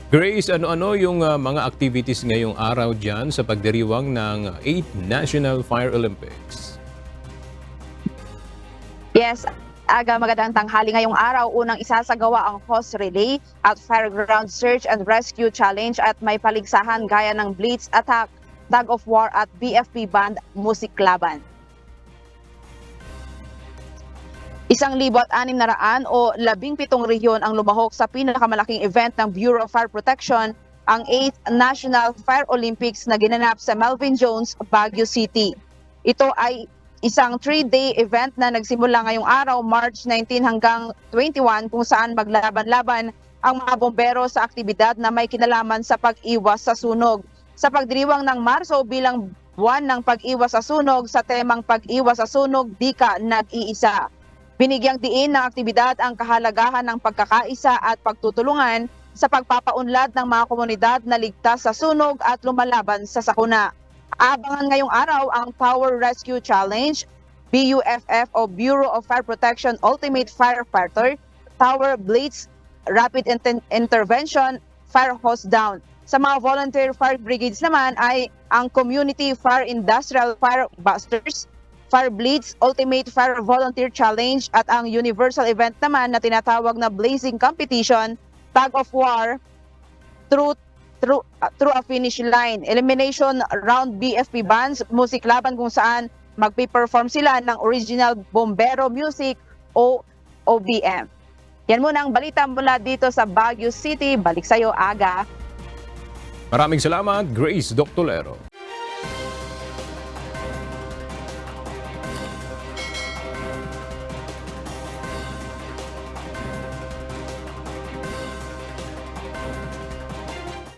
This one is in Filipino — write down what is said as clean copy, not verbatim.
Grace, ano-ano yung mga activities ngayong araw dyan sa pagdiriwang ng 8th National Fire Olympics? Yes, magandang tanghali ngayong araw. Unang isasagawa ang hose relay at fireground search and rescue challenge at may paligsahan gaya ng blitz attack, tug of war at BFP band music laban. 1,600 o 17 rehiyon ang lumahok sa pinakamalaking event ng Bureau of Fire Protection, ang 8th National Fire Olympics na ginanap sa Melvin Jones, Baguio City. Ito ay isang 3-day event na nagsimula ngayong araw, March 19 hanggang 21, kung saan maglaban-laban ang mga bombero sa aktibidad na may kinalaman sa pag-iwas sa sunog. Sa pagdiriwang ng Marso bilang buwan ng pag-iwas sa sunog sa temang pag-iwas sa sunog, di ka nag-iisa. Binigyang diin ng aktibidad ang kahalagahan ng pagkakaisa at pagtutulungan sa pagpapaunlad ng mga komunidad na ligtas sa sunog at lumalaban sa sakuna. Abangan ngayong araw ang Tower Rescue Challenge, BUFF o Bureau of Fire Protection Ultimate Firefighter, Tower Blitz, Rapid Intervention, Fire Hose Down. Sa mga volunteer fire brigades naman ay ang Community Fire Industrial Fire Busters, Fire Blitz, Ultimate Fire Volunteer Challenge at ang universal event naman na tinatawag na Blazing Competition, Tug of War, through a finish line, elimination round BFP bands, music laban kung saan magpe-perform sila ng original bombero music o OBM. Yan muna ang balita mula dito sa Baguio City. Balik sa'yo, Aga. Maraming salamat, Grace Doctolero.